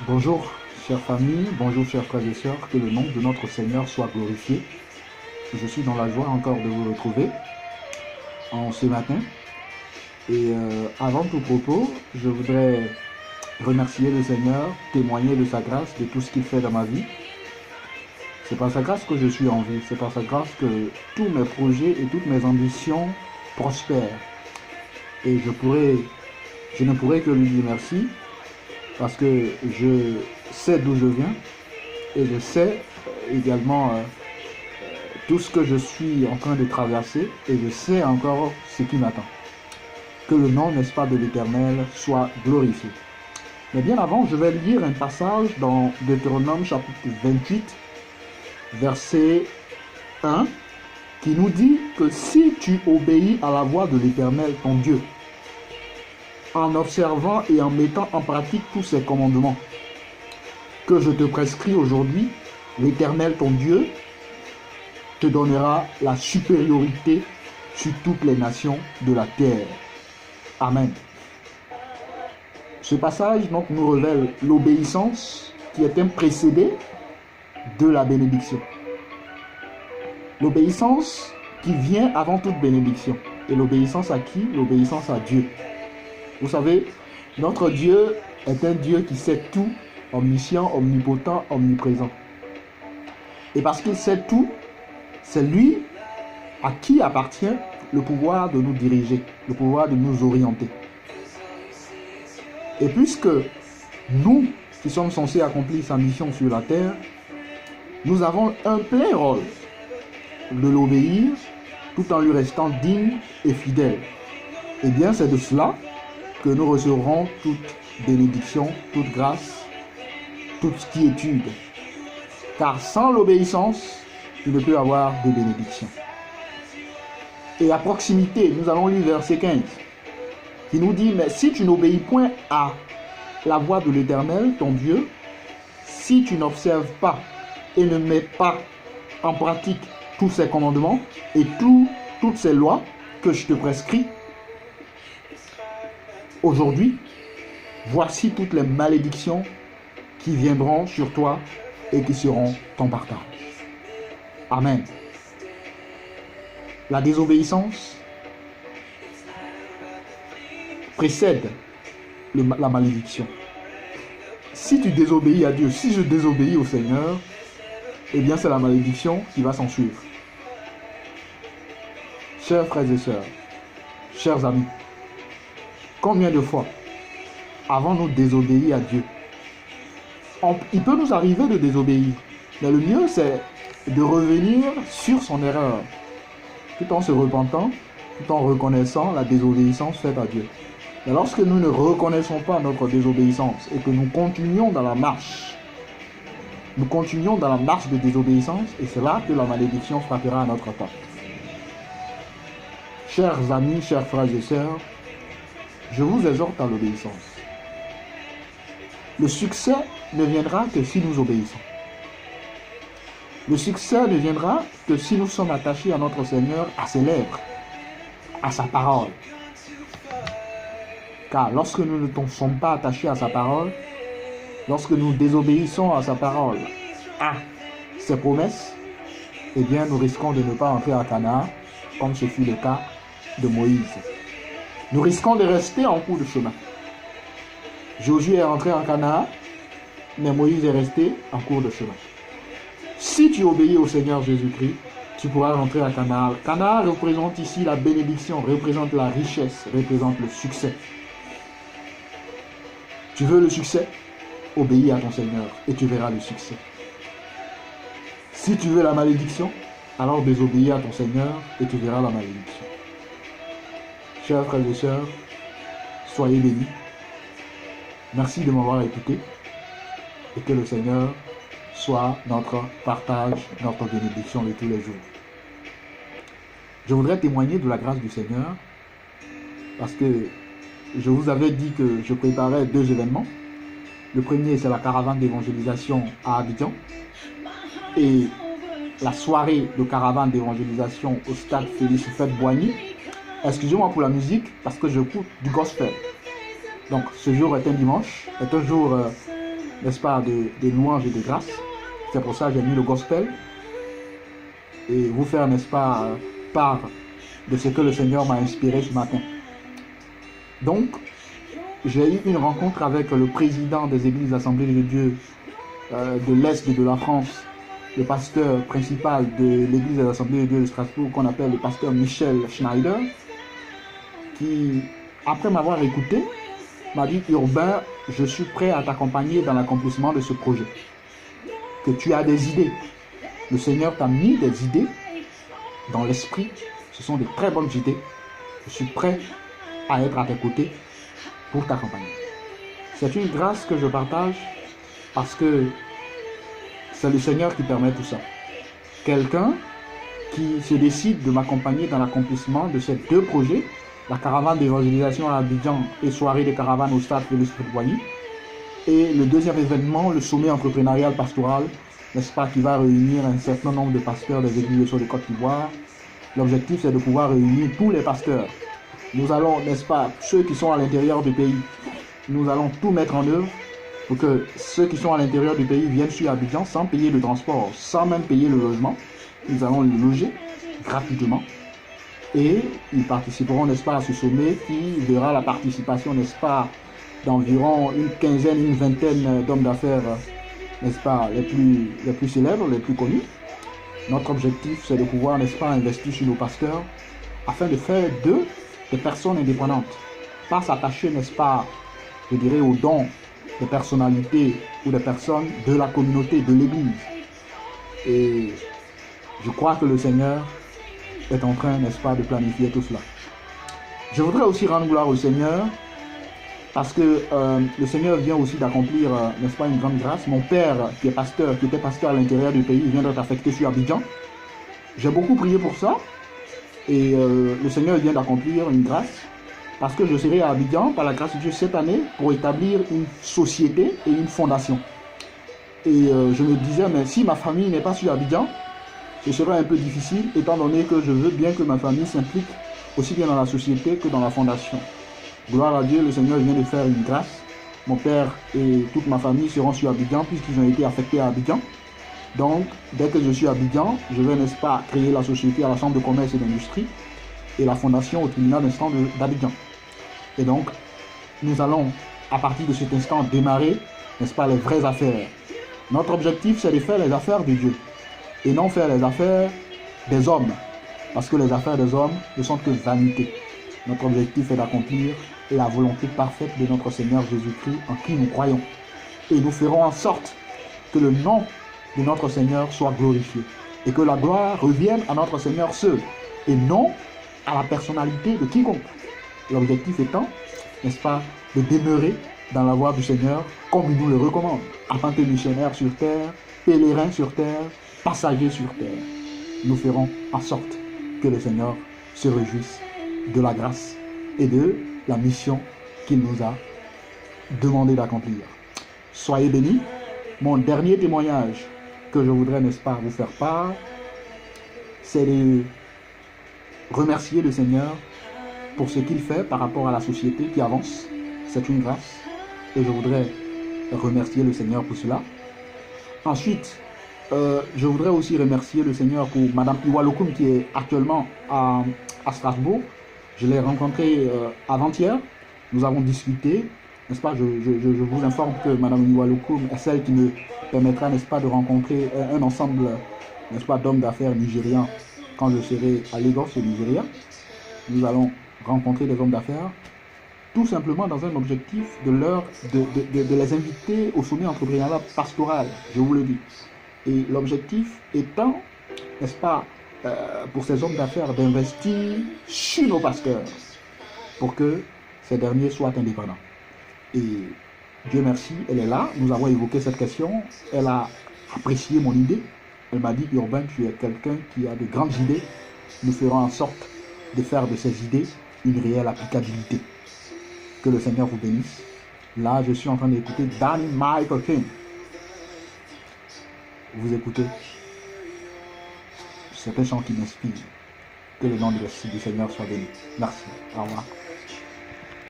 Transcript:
Bonjour, chère famille, bonjour, chers frères et sœurs, que le nom de notre Seigneur soit glorifié. Je suis dans la joie encore de vous retrouver en ce matin. Et avant tout propos, je voudrais remercier le Seigneur, témoigner de sa grâce, de tout ce qu'il fait dans ma vie. C'est par sa grâce que je suis en vie, c'est par sa grâce que tous mes projets et toutes mes ambitions prospèrent. Et je ne pourrais que lui dire merci, parce que je sais d'où je viens et je sais également tout ce que je suis en train de traverser et je sais encore ce qui m'attend. Que le nom, n'est-ce pas, de l'Éternel soit glorifié. Mais bien avant, je vais lire un passage dans Deutéronome chapitre 28, verset 1, qui nous dit que si tu obéis à la voix de l'Éternel, ton Dieu, en observant et en mettant en pratique tous ses commandements que je te prescris aujourd'hui, l'Éternel, ton Dieu, te donnera la supériorité sur toutes les nations de la terre. Amen. Ce passage donc nous révèle l'obéissance qui est précédée de la bénédiction. L'obéissance qui vient avant toute bénédiction. Et l'obéissance à qui? L'obéissance à Dieu. Vous savez, notre Dieu est un Dieu qui sait tout, omniscient, omnipotent, omniprésent. Et parce qu'il sait tout, c'est lui à qui appartient le pouvoir de nous diriger, le pouvoir de nous orienter. Et puisque nous, qui sommes censés accomplir sa mission sur la terre, nous avons un plein rôle de l'obéir tout en lui restant digne et fidèle. Et bien c'est de cela que nous recevrons toute bénédiction, toute grâce, toute quiétude. Car sans l'obéissance, il ne peut avoir de bénédiction. Et à proximité, nous allons lire verset 15, qui nous dit, mais si tu n'obéis point à la voix de l'Éternel, ton Dieu, si tu n'observes pas et ne mets pas en pratique tous ses commandements et toutes ces lois que je te prescris, aujourd'hui, voici toutes les malédictions qui viendront sur toi et qui seront ton partage. Amen. La désobéissance précède la malédiction. Si tu désobéis à Dieu, si je désobéis au Seigneur, eh bien c'est la malédiction qui va s'en suivre. Chers frères et sœurs, chers amis, combien de fois avons-nous désobéi à Dieu? Il peut nous arriver de désobéir, mais le mieux c'est de revenir sur son erreur, tout en se repentant, tout en reconnaissant la désobéissance faite à Dieu. Mais lorsque nous ne reconnaissons pas notre désobéissance et que nous continuons dans la marche de désobéissance, et c'est là que la malédiction frappera à notre porte. Chers amis, chers frères et sœurs, je vous exhorte à l'obéissance. Le succès ne viendra que si nous obéissons. Le succès ne viendra que si nous sommes attachés à notre Seigneur, à ses lèvres, à sa parole. Car lorsque nous ne sommes pas attachés à sa parole, lorsque nous désobéissons à sa parole, à ses promesses, eh bien nous risquons de ne pas entrer à Canaan, comme ce fut le cas de Moïse. Nous risquons de rester en cours de chemin. Josué est rentré en Canaan, mais Moïse est resté en cours de chemin. Si tu obéis au Seigneur Jésus-Christ, tu pourras rentrer à Canaan. Canaan représente ici la bénédiction, représente la richesse, représente le succès. Tu veux le succès? Obéis à ton Seigneur et tu verras le succès. Si tu veux la malédiction, alors désobéis à ton Seigneur et tu verras la malédiction. Chers frères et sœurs, soyez bénis. Merci de m'avoir écouté et que le Seigneur soit notre partage, notre bénédiction de tous les jours. Je voudrais témoigner de la grâce du Seigneur parce que je vous avais dit que je préparais 2 événements. Le premier, c'est la caravane d'évangélisation à Abidjan et la soirée de caravane d'évangélisation au stade Félix Houphouët-Boigny. Excusez-moi pour la musique parce que je écoute du gospel. Donc ce jour est un dimanche, est un jour n'est-ce pas, des louanges et de grâces. C'est pour ça que j'ai mis le gospel et vous faire, n'est-ce pas, part de ce que le Seigneur m'a inspiré ce matin. Donc, j'ai eu une rencontre avec le président des Églises Assemblées de Dieu de l'Est de la France, le pasteur principal de l'Église des Assemblées de Dieu de Strasbourg, qu'on appelle le pasteur Michel Schneider, qui, après m'avoir écouté, m'a dit: Urbain, je suis prêt à t'accompagner dans l'accomplissement de ce projet. Que tu as des idées. Le Seigneur t'a mis des idées dans l'esprit. Ce sont de très bonnes idées. Je suis prêt à être à tes côtés pour t'accompagner. C'est une grâce que je partage parce que c'est le Seigneur qui permet tout ça. Quelqu'un qui se décide de m'accompagner dans l'accomplissement de ces deux projets, la caravane d'évangélisation à Abidjan et soirée de caravane au stade Félix Houphouët-Boigny, et le deuxième événement, le sommet entrepreneurial pastoral, n'est-ce pas, qui va réunir un certain nombre de pasteurs des églises sur les Côte d'Ivoire. L'objectif, c'est de pouvoir réunir tous les pasteurs. Nous allons, n'est-ce pas, ceux qui sont à l'intérieur du pays, nous allons tout mettre en œuvre pour que ceux qui sont à l'intérieur du pays viennent sur Abidjan sans payer le transport, sans même payer le logement. Nous allons les loger gratuitement. Et ils participeront, n'est-ce pas, à ce sommet qui verra la participation, n'est-ce pas, d'environ une quinzaine, une vingtaine d'hommes d'affaires, n'est-ce pas, les plus célèbres, les plus connus. Notre objectif, c'est de pouvoir, n'est-ce pas, investir sur nos pasteurs afin de faire d'eux des personnes indépendantes. Pas s'attacher, n'est-ce pas, je dirais, aux dons des personnalités ou des personnes de la communauté, de l'Église. Et je crois que le Seigneur est en train, n'est-ce pas, de planifier tout cela. Je voudrais aussi rendre gloire au Seigneur parce que le Seigneur vient aussi d'accomplir, n'est-ce pas, une grande grâce. Mon père, qui était pasteur à l'intérieur du pays, vient d'être affecté sur Abidjan. J'ai beaucoup prié pour ça et le Seigneur vient d'accomplir une grâce parce que je serai à Abidjan, par la grâce de Dieu, cette année pour établir une société et une fondation. Et je me disais, mais si ma famille n'est pas sur Abidjan, ce sera un peu difficile, étant donné que je veux bien que ma famille s'implique aussi bien dans la société que dans la fondation. Gloire à Dieu, le Seigneur vient de faire une grâce. Mon père et toute ma famille seront sur Abidjan puisqu'ils ont été affectés à Abidjan. Donc, dès que je suis à Abidjan, je vais, n'est-ce pas, créer la société à la Chambre de commerce et d'industrie et la fondation au tribunal d'instance d'Abidjan. Et donc, nous allons, à partir de cet instant, démarrer, n'est-ce pas, les vraies affaires. Notre objectif, c'est de faire les affaires de Dieu et non faire les affaires des hommes, parce que les affaires des hommes ne sont que vanité. Notre objectif est d'accomplir la volonté parfaite de notre Seigneur Jésus-Christ en qui nous croyons. Et nous ferons en sorte que le nom de notre Seigneur soit glorifié et que la gloire revienne à notre Seigneur seul et non à la personnalité de quiconque. L'objectif étant, n'est-ce pas, de demeurer dans la voie du Seigneur comme il nous le recommande, en tant que missionnaire sur terre, pèlerin sur terre, passager sur terre. Nous ferons en sorte que le Seigneur se réjouisse de la grâce et de la mission qu'il nous a demandé d'accomplir. Soyez bénis. Mon dernier témoignage que je voudrais, n'est-ce pas, vous faire part, c'est de remercier le Seigneur pour ce qu'il fait par rapport à la société qui avance. C'est une grâce et je voudrais remercier le Seigneur pour cela. Ensuite, je voudrais aussi remercier le Seigneur pour Madame Iwalokoum qui est actuellement à Strasbourg. Je l'ai rencontrée avant-hier. Nous avons discuté, n'est-ce pas? Je vous informe que Madame Iwalokoum est celle qui me permettra, n'est-ce pas, de rencontrer un ensemble, n'est-ce pas, d'hommes d'affaires nigérians quand je serai à Lagos, au Nigeria. Nous allons rencontrer des hommes d'affaires tout simplement dans un objectif de les inviter au sommet entrepreneurial pastoral, je vous le dis. Et l'objectif étant, n'est-ce pas, pour ces hommes d'affaires d'investir sur nos pasteurs pour que ces derniers soient indépendants. Et Dieu merci, elle est là, nous avons évoqué cette question, elle a apprécié mon idée, elle m'a dit: Urbain, tu es quelqu'un qui a de grandes idées, nous ferons en sorte de faire de ces idées une réelle applicabilité. Que le Seigneur vous bénisse. Là, je suis en train d'écouter Danny Michael King. Vous écoutez. C'est un chant qui m'inspire. Que le nom du Seigneur soit béni. Merci. Au revoir.